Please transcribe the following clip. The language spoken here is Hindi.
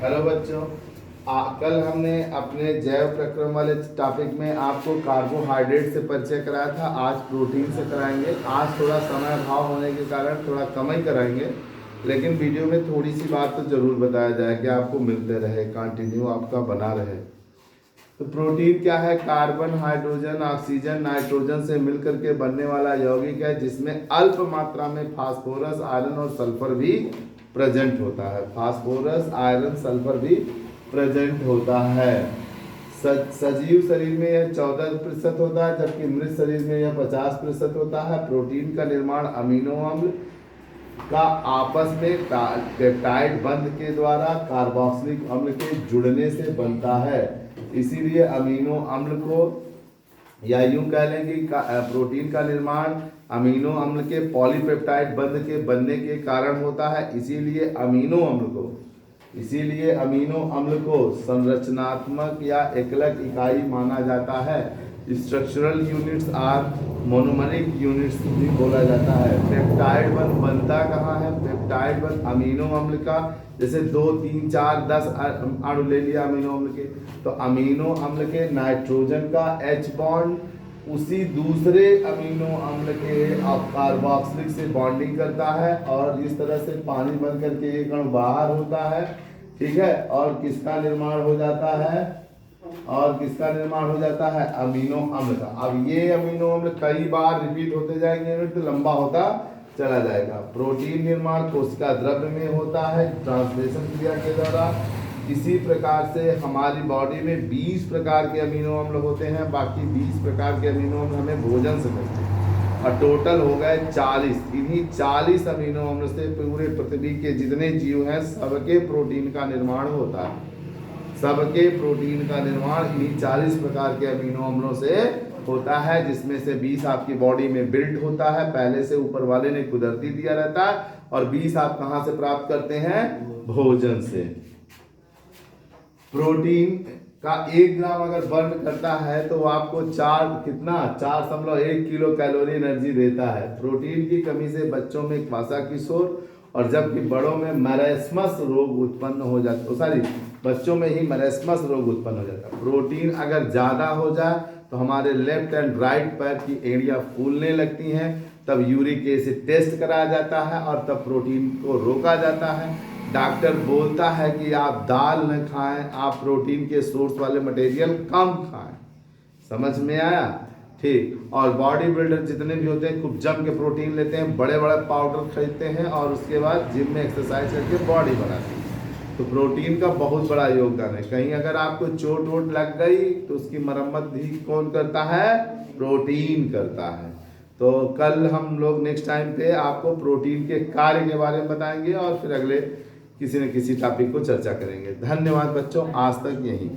हेलो बच्चों, कल हमने अपने जैव प्रक्रम वाले टॉपिक में आपको कार्बोहाइड्रेट से परिचय कराया था। आज प्रोटीन से कराएंगे। आज थोड़ा समय अभाव होने के कारण थोड़ा कम ही कराएंगे, लेकिन वीडियो में थोड़ी सी बात तो ज़रूर बताया जाए कि आपको मिलते रहे, कंटिन्यू आपका बना रहे। तो प्रोटीन क्या है? कार्बन, हाइड्रोजन, ऑक्सीजन, नाइट्रोजन से मिलकर के बनने वाला यौगिक है, जिसमें अल्प मात्रा में फास्फोरस, आयरन और सल्फर भी प्रेजेंट होता है। फास्फोरस, आयरन, सल्फर भी प्रेजेंट होता है। सजीव शरीर में यह 14% होता है, जबकि मृत शरीर में यह 50% होता है। प्रोटीन का निर्माण अमीनो अम्ल का आपस में पेप्टाइड बंध के द्वारा कार्बोक्सिलिक अम्ल के जुड़ने से बनता है। इसीलिए अमीनो अम्ल को, या यूं कह लें कि प्रोटीन का निर्माण अमीनो अम्ल के पॉलीपेप्टाइड बंध के बनने के कारण होता है। इसीलिए अमीनो अम्ल को संरचनात्मक या एकलक इकाई माना जाता है। स्ट्रक्चरल यूनिट्स आर मोनोमरिक यूनिट्स भी बोला जाता है। पेप्टाइड बंध बनता कहाँ है? पेप्टाइड बंध अमीनो अम्ल का, जैसे 2, 3, 4, 10 अणु ले लिया अमीनो अम्ल के, तो अमीनो अम्ल के नाइट्रोजन का H बॉन्ड उसी दूसरे अमीनो अम्ल के कार्बोक्सिलिक से बॉन्डिंग करता है, और इस तरह से पानी बन करके एक अणु बाहर होता है। ठीक है, और किसका निर्माण हो जाता है? अमीनो अम्ल का। अब ये अमीनो अम्ल कई बार रिपीट होते जाएंगे तो लंबा होता चला जाएगा। प्रोटीन निर्माण कोशिका द्रव्य में होता है ट्रांसलेशन क्रिया के द्वारा। इसी प्रकार से हमारी बॉडी में 20 प्रकार के अमीनो अम्ल होते हैं, बाकी 20 प्रकार के अमीनो अम्ल हमें भोजन से मिलते हैं, और टोटल हो गए 40। इन्हीं 40 अमीनो अम्ल से पूरे पृथ्वी के जितने जीव हैं सबके प्रोटीन का निर्माण होता है। सबके प्रोटीन का निर्माण इन्हीं 40 प्रकार के अमीनो अम्लों से होता है, जिसमें से 20 आपकी बॉडी में बिल्ड होता है, पहले से ऊपर वाले ने कुदरती दिया रहता है, और 20 आप कहां से प्राप्त करते हैं? भोजन से। प्रोटीन का 1 ग्राम अगर बर्न करता है तो आपको 4.1 किलो कैलोरी एनर्जी देता है। प्रोटीन की कमी से बच्चों में क्वासाकिशोर, और जबकि बड़ों में मैरेस्मस रोग उत्पन्न हो जाता है। बच्चों में ही मैरेस्मस रोग उत्पन्न हो जाता है। प्रोटीन अगर ज़्यादा हो जाए तो हमारे लेफ्ट एंड राइट पैर की एड़ियाँ फूलने लगती हैं, तब यूरिक एसिड टेस्ट कराया जाता है, और तब प्रोटीन को रोका जाता है। डॉक्टर बोलता है कि आप दाल न खाएं, आप प्रोटीन के सोर्स वाले मटेरियल कम खाएं। समझ में आया? ठीक। और बॉडी बिल्डर जितने भी होते हैं खूब जम के प्रोटीन लेते हैं, बड़े बड़े पाउडर खरीदते हैं, और उसके बाद जिम में एक्सरसाइज करके बॉडी बनाते हैं। तो प्रोटीन का बहुत बड़ा योगदान है। कहीं अगर आपको चोट वोट लग गई तो उसकी मरम्मत भी कौन करता है? प्रोटीन करता है। तो कल हम लोग नेक्स्ट टाइम पे आपको प्रोटीन के कार्य के बारे में बताएंगे, और फिर अगले किसी न किसी टॉपिक को चर्चा करेंगे। धन्यवाद बच्चों, आज तक यही।